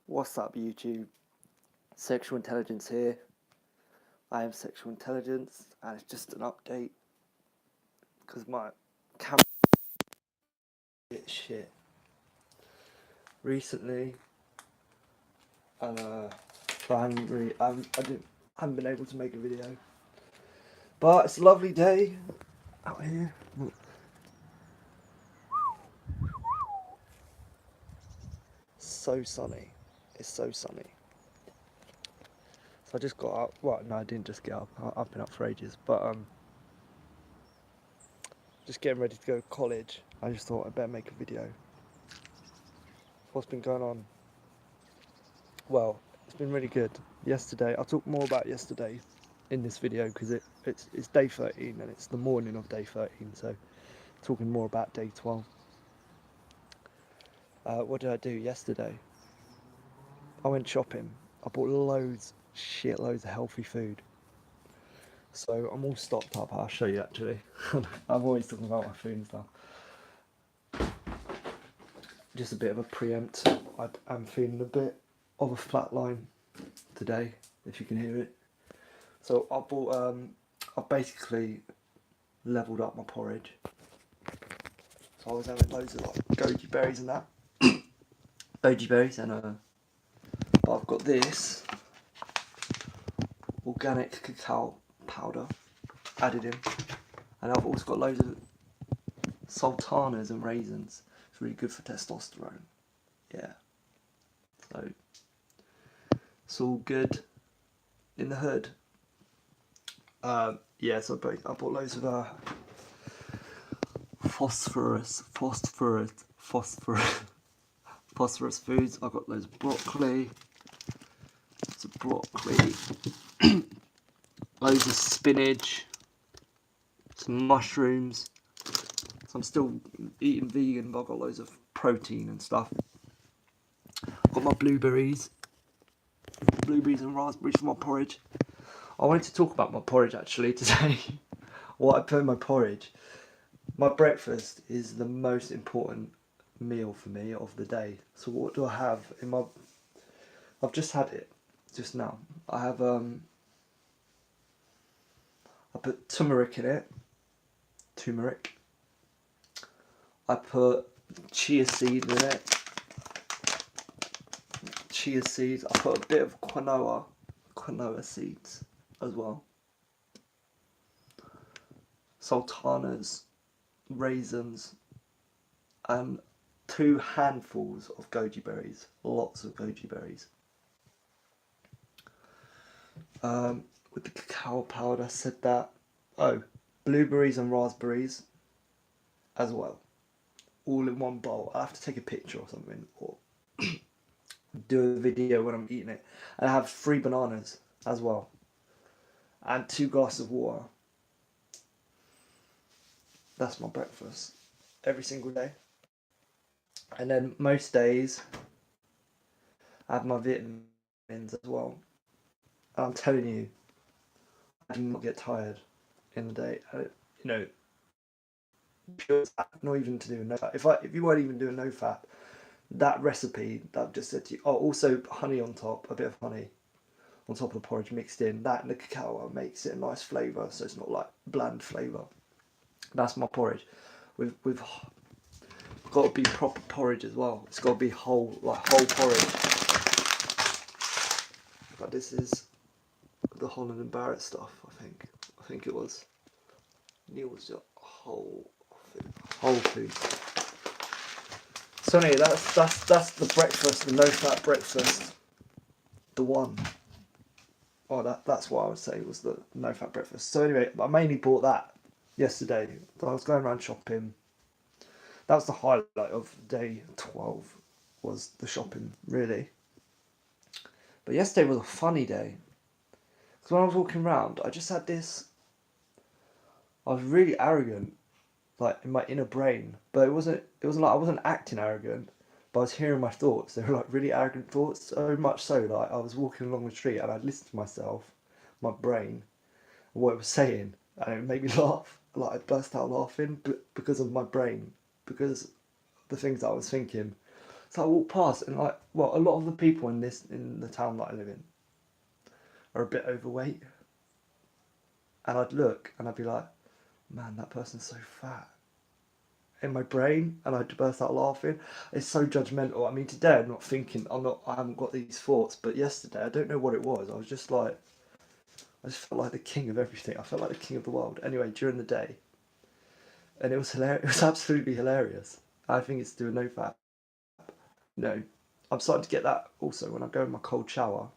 What's up, YouTube? Sexual Intelligence here. I am Sexual Intelligence, and it's just an update because my camera is shit recently, and I haven't been able to make a video. But it's a lovely day out here. So sunny. It's so sunny. So I just got up. Well, no, I didn't just get up. I've been up for ages, but just getting ready to go to college. I just thought I'd better make a video. What's been going on? Well, it's been really good. Yesterday, I'll talk more about yesterday in this video because it's day 13 and it's the morning of day 13, so talking more about day 12. What did I do yesterday? I went shopping. I bought shitloads of healthy food. So I'm all stocked up. I'll show you actually. I'm always talking about my food and stuff. Just a bit of a preempt. I'm feeling a bit of a flat line today, if you can hear it. So I've basically levelled up my porridge. So I was having loads of like goji berries and that. Goji berries and but I've got this organic cacao powder added in. And I've also got loads of sultanas and raisins. It's really good for testosterone. Yeah. So it's all good in the hood. Yeah, so I bought loads of phosphorus foods. I've got loads of broccoli, loads of spinach, some mushrooms. So I'm still eating vegan, but I've got loads of protein and stuff. I've got my blueberries and raspberries for my porridge. I wanted to talk about my porridge actually today. What I put in my porridge. My breakfast is the most important meal for me of the day. So what do I have in my... I've just had it just now. I have I put turmeric in it. I put chia seeds in it. I put a bit of quinoa seeds as well. Sultanas, raisins, and 2 handfuls of goji berries. Lots of goji berries. With the cacao powder, I said that. Oh, blueberries and raspberries as well. All in one bowl. I'll have to take a picture or something, or do a video when I'm eating it. And I have 3 bananas as well. And 2 glasses of water. That's my breakfast. Every single day. And then most days, I have my vitamins as well. And I'm telling you, I do not get tired in the day. Not even to do a Nofap. If you weren't even doing Nofap, that recipe that I've just said to you. Oh, also honey on top, a bit of honey on top of the porridge mixed in. That and the cacao makes it a nice flavour, so it's not like bland flavour. That's my porridge. We've got to be proper porridge as well. It's got to be whole porridge. But this is the Holland and Barrett stuff. I think it was. It was just whole food. So anyway, that's the breakfast, the no-fat breakfast, the one. Oh, that's what I would say was the no-fat breakfast. So anyway, I mainly bought that yesterday. So I was going around shopping. That was the highlight of day 12, was the shopping, really. But yesterday was a funny day. Because when I was walking around, I just had this... I was really arrogant, like in my inner brain. But it wasn't like I wasn't acting arrogant, but I was hearing my thoughts. They were like really arrogant thoughts, so much so like I was walking along the street and I'd listen to myself, my brain, and what it was saying, and it made me laugh. Like I burst out laughing because of my brain, because the things that I was thinking. So I walk past and like, well, a lot of the people in the town that I live in are a bit overweight. And I'd look and I'd be like, man, that person's so fat in my brain, and I'd burst out laughing. It's so judgmental. I mean, today I'm not thinking, I haven't got these thoughts, but yesterday, I don't know what it was. I was just like, I just felt like the king of everything. I felt like the king of the world. Anyway, during the day, and it was hilarious. It was absolutely hilarious. I think it's to do with Nofap. No, I'm starting to get that also when I go in my cold shower.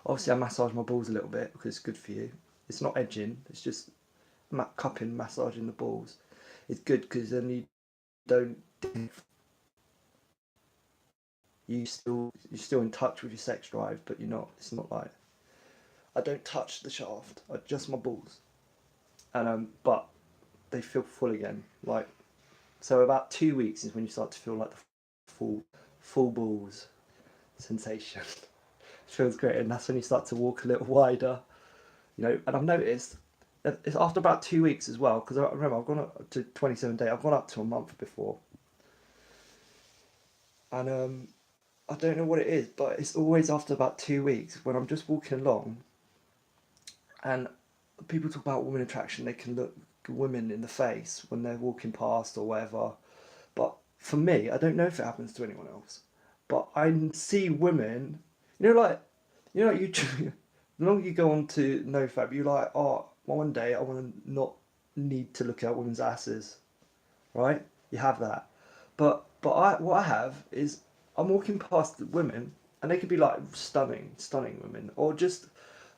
Obviously, I massage my balls a little bit because it's good for you. It's not edging. It's just cupping, massaging the balls. It's good because then you don't. You're still in touch with your sex drive, but you're not. It's not like I don't touch the shaft. I just my balls, and but they feel full again. Like so, about 2 weeks is when you start to feel like the full balls sensation. It feels great, and that's when you start to walk a little wider. You know, and I've noticed that it's after about 2 weeks as well, because I remember I've gone up to 27 days. I've gone up to a month before, and I don't know what it is, but it's always after about 2 weeks when I'm just walking along, and people talk about women attraction. They can look women in the face when they're walking past or whatever, but for me, I don't know if it happens to anyone else, but I see women. You the longer you go on to NoFap, you're like, oh, well, one day I want to not need to look at women's asses, right? You have that, but what I have is I'm walking past women, and they could be like stunning women, or just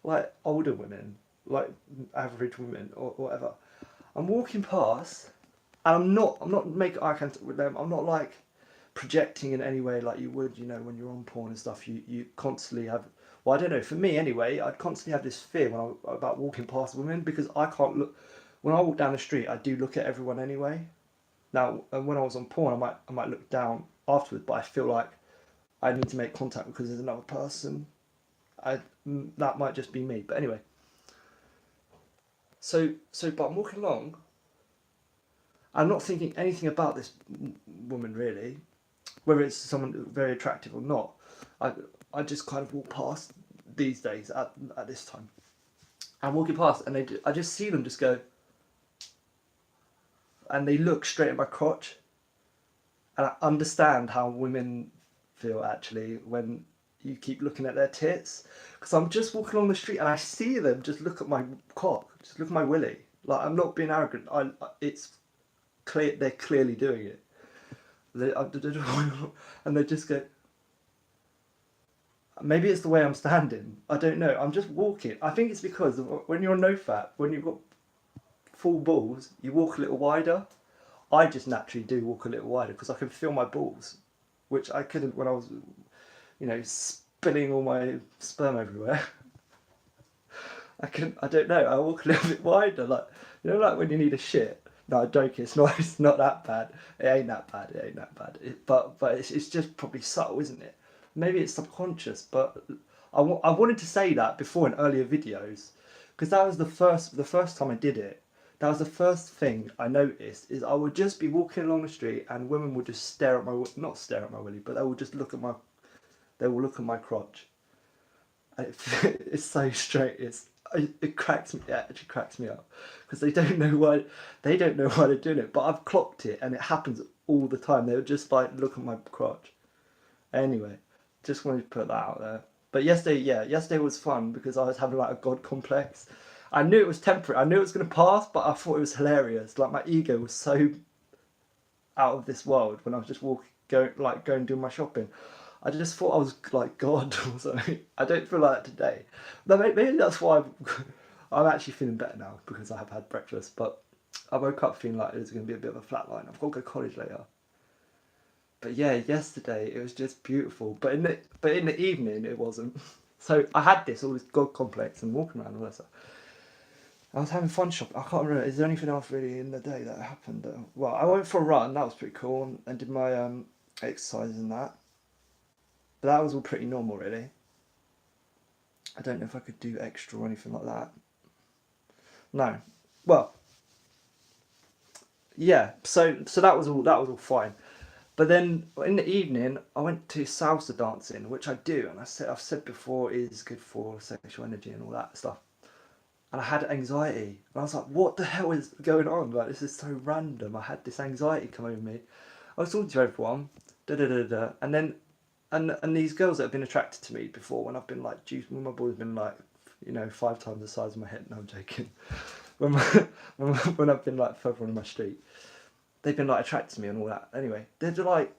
like older women, like average women or whatever. I'm walking past, and I'm not making eye contact with them. I'm not like projecting in any way like you would, when you're on porn and stuff. You constantly have. Well, I don't know. For me, anyway, I'd constantly have this fear about walking past women, because I can't look. When I walk down the street, I do look at everyone anyway. Now, when I was on porn, I might look down afterwards, but I feel like I need to make contact because there's another person. That might just be me, but anyway. But I'm walking along. I'm not thinking anything about this woman really, whether it's someone very attractive or not. I just kind of walk past these days at this time. I'm walking past, and I just see them just go, and they look straight at my crotch. And I understand how women feel actually when you keep looking at their tits, because I'm just walking along the street and I see them just look at my cock, just look at my willy. Like, I'm not being arrogant. It's clear they're clearly doing it. And they just go. Maybe it's the way I'm standing. I don't know. I'm just walking. I think it's because when you're NoFap, when you've got full balls, you walk a little wider. I just naturally do walk a little wider because I can feel my balls, which I couldn't when I was, spilling all my sperm everywhere. I don't know. I walk a little bit wider, like like when you need a shit. No, I'm joking. It's not. It's not that bad. It ain't that bad. But it's just probably subtle, isn't it? Maybe it's subconscious. But I wanted to say that before in earlier videos, because that was the first time I did it. That was the first thing I noticed, is I would just be walking along the street and women would just not stare at my willy, but they would just look at my crotch. And it's so straight. It cracks me. It actually cracks me up, because they don't know why they're doing it. But I've clocked it, and it happens all the time. They would just like look at my crotch. Anyway, just wanted to put that out there. But yesterday was fun because I was having like a god complex. I knew it was temporary. I knew it was going to pass, but I thought it was hilarious. Like, my ego was so out of this world when I was just going doing my shopping. I just thought I was like God or something. I don't feel like that today. Maybe that's why I'm actually feeling better now, because I have had breakfast. But I woke up feeling like it was going to be a bit of a flat line. I've got to go to college later. But yeah, yesterday it was just beautiful. But in the evening it wasn't. So I had all this God complex and walking around and all that stuff. I was having fun shopping. I can't remember. Is there anything else really in the day that happened? Well, I went for a run. That was pretty cool, and did my exercises and that. But that was all pretty normal, really. I don't know if I could do extra or anything like that. No. Well, yeah. So that was all fine. But then in the evening, I went to salsa dancing, which I do, and I've said before is good for sexual energy and all that stuff. And I had anxiety, and I was like, "What the hell is going on? Like, this is so random." I had this anxiety come over me. I was talking to everyone, da da da da, and then and these girls that have been attracted to me before, when I've been like, juice, when my boy's been like, 5 times the size of my head. No, I'm joking. When when I've been like further on my street, they've been like attracted to me and all that. Anyway, they're not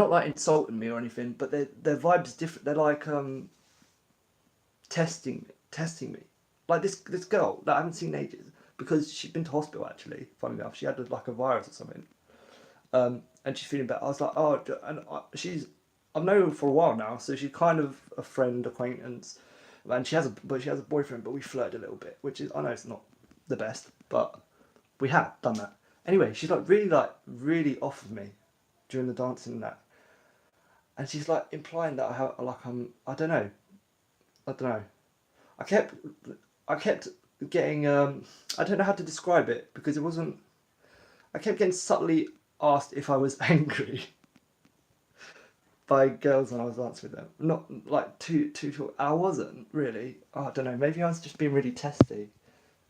like insulting me or anything, but their vibes different. They're like testing me. Like this girl that I haven't seen in ages, because she'd been to hospital actually. Funny enough, she had like a virus or something. And she's feeling better. I was like, oh, and I've known her for a while now, so she's kind of a friend, acquaintance, and she has a boyfriend, but we flirted a little bit, which is, I know it's not the best, but we have done that. Anyway, she's like really off of me during the dancing and that, and she's like implying that I don't know, I don't know. I kept I kept getting I don't know how to describe it because it wasn't. I kept getting subtly asked if I was angry by girls when I was dancing with them. Not like too short. I wasn't really. Oh, I don't know. Maybe I was just being really testy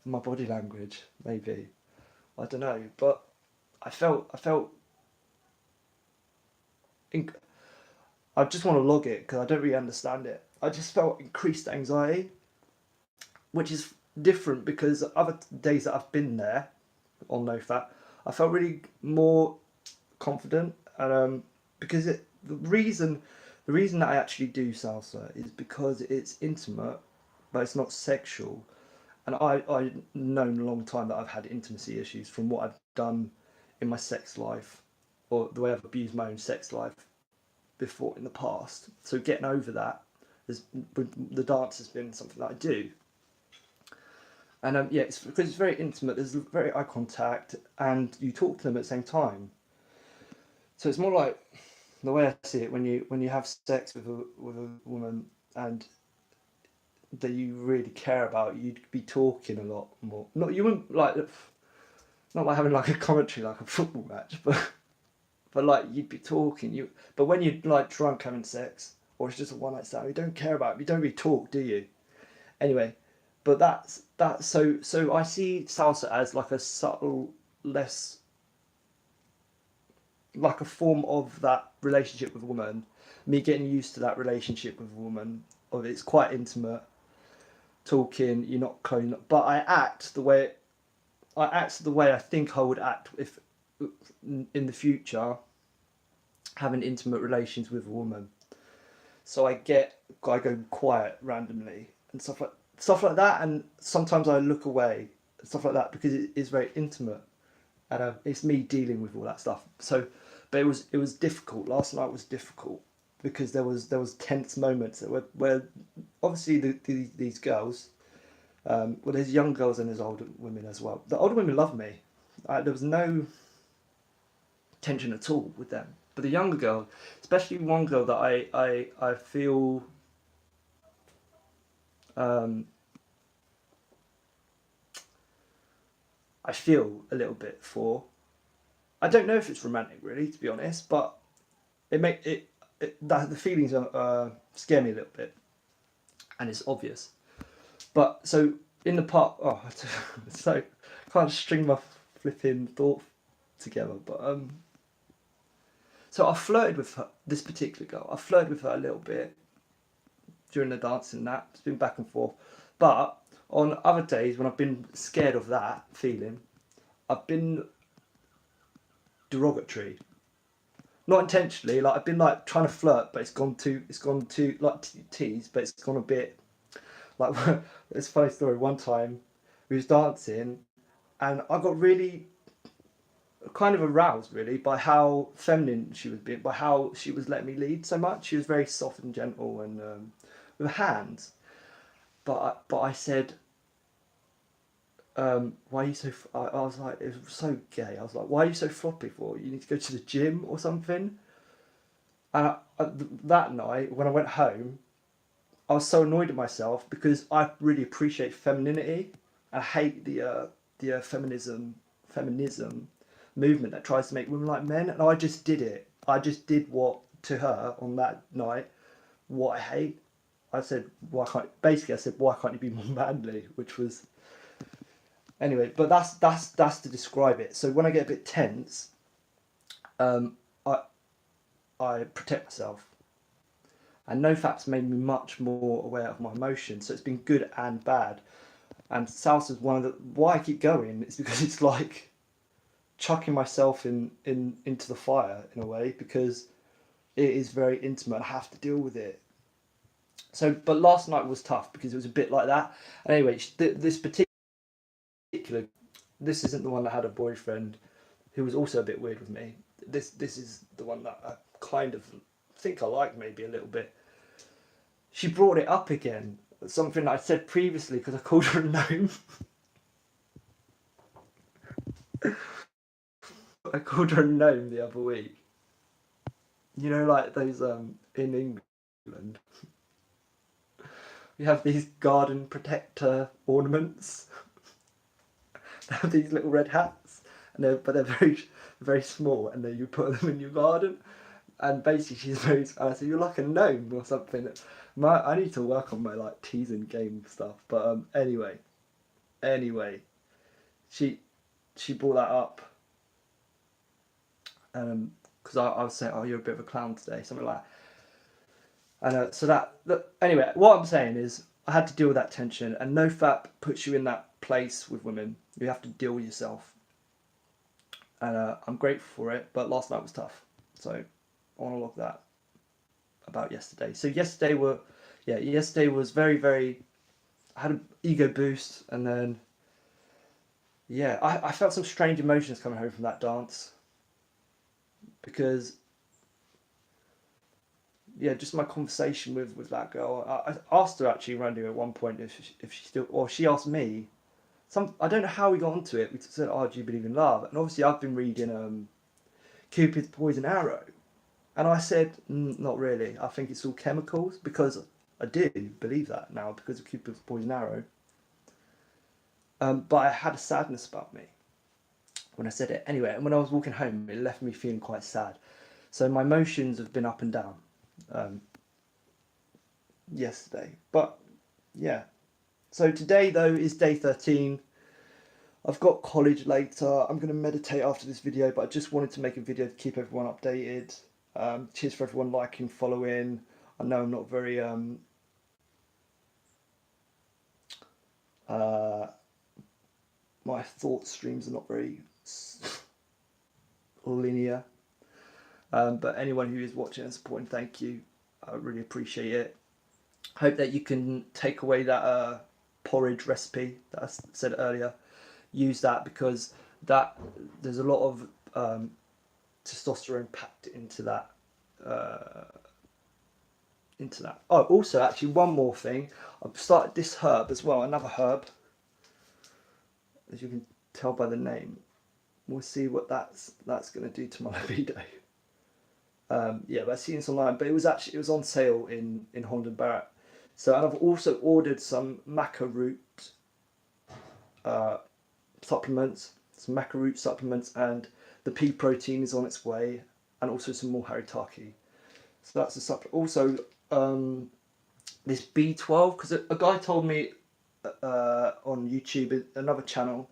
for my body language. Maybe I don't know. But I felt. Inc- I just want to log it because I don't really understand it. I just felt increased anxiety, which is different because other days that I've been there on Nofap, I felt really more confident, and because the reason that I actually do salsa is because it's intimate, but it's not sexual, and I known a long time that I've had intimacy issues from what I've done in my sex life, or the way I've abused my own sex life before in the past. So getting over that is, the dance has been something that I do. And yeah, it's because it's very intimate. There's very eye contact, and you talk to them at the same time. So it's more like the way I see it, when you have sex with a woman and that you really care about, you'd be talking a lot more. Not you wouldn't like, not like having like a commentary like a football match, but like you'd be talking. But when you're like drunk having sex, or it's just a one night stand, you don't care about it. You don't really talk, do you? Anyway, but that's so I see salsa as like a subtle, less, like a form of that relationship with a woman, me getting used to that relationship with a woman, of it's quite intimate, talking, you're not clone, but I act the way I think I would act if in the future having intimate relations with a woman. So I go quiet randomly and stuff like that, and sometimes I look away, stuff like that, because it is very intimate, and it's me dealing with all that stuff. So, but it was difficult. Last night was difficult because there was tense moments where obviously these girls, well, there's young girls and there's older women as well. The older women love me. There was no tension at all with them. But the younger girl, especially one girl that I feel um, I feel a little bit for. I don't know if it's romantic, really, to be honest, but the feelings scare me a little bit, and it's obvious. But so in the part, oh, so can't string my flipping thought together. But so I flirted with her, this particular girl. I flirted with her a little bit during the dance and that. It's been back and forth, but on other days when I've been scared of that feeling, I've been derogatory. Not intentionally, like I've been like trying to flirt, but it's gone too like tease, but it's gone a bit like. It's a funny story. One time we was dancing, and I got really kind of aroused really by how feminine she was being, by how she was letting me lead so much. She was very soft and gentle, and with her hands. But I said, why are you so? I was like, it was so gay. I was like, why are you so floppy for? You need to go to the gym or something. And that night when I went home, I was so annoyed at myself because I really appreciate femininity. I hate the feminism movement that tries to make women like men, and I just did it. I just did what to her on that night what I hate. I said, why can't basically I said, why can't you be more manly? Which was anyway, but that's to describe it. So when I get a bit tense, I protect myself. And Nofap's made me much more aware of my emotions. So it's been good and bad. And salsa's one of the why I keep going is because it's like chucking myself into the fire in a way, because it is very intimate. I have to deal with it. So, but last night was tough because it was a bit like that. And anyway, this particular, this isn't the one that had a boyfriend who was also a bit weird with me. This is the one that I kind of think I like maybe a little bit. She brought it up again, something that I said previously because I called her a gnome. I called her a gnome the other week. You know, like those in England, we have these garden protector ornaments. They have these little red hats, and they're very small, and then you put them in your garden. And basically, she's very. I said, "You're like a gnome or something." I need to work on my like teasing game stuff, but anyway, she brought that up, because I was saying, "Oh, you're a bit of a clown today," something like that. And so that look. Anyway, what I'm saying is, I had to deal with that tension, and Nofap puts you in that place with women. You have to deal with yourself, and I'm grateful for it. But last night was tough, so I want to log that about yesterday. So yesterday was very, very. I had an ego boost, and then I felt some strange emotions coming home from that dance, because just my conversation with that girl. I asked her actually randomly at one point if she still, or she asked me. I don't know how we got onto it. We said, "Oh, do you believe in love?" And obviously, I've been reading Cupid's Poison Arrow, and I said, "Not really. I think it's all chemicals," because I do believe that now because of Cupid's Poison Arrow. But I had a sadness about me when I said it. Anyway, and when I was walking home, it left me feeling quite sad. So my emotions have been up and down yesterday. But yeah. So today, though, is day 13. I've got college later. I'm going to meditate after this video, but I just wanted to make a video to keep everyone updated. Cheers for everyone liking, following. I know I'm not very... my thought streams are not very linear. But anyone who is watching and supporting, thank you. I really appreciate it. Hope that you can take away that porridge recipe that I said earlier. Use that, because there's a lot of testosterone packed into that. Oh, also, actually, one more thing. I've started this herb as well, another herb. As you can tell by the name, we'll see what that's going to do to my libido. But I've seen this online, but it was on sale in Holland and Barrett. So, and I've also ordered some maca root supplements, and the pea protein is on its way, and also some more haritaki. So that's a supplement. Also, this B12, because a guy told me on YouTube, another channel,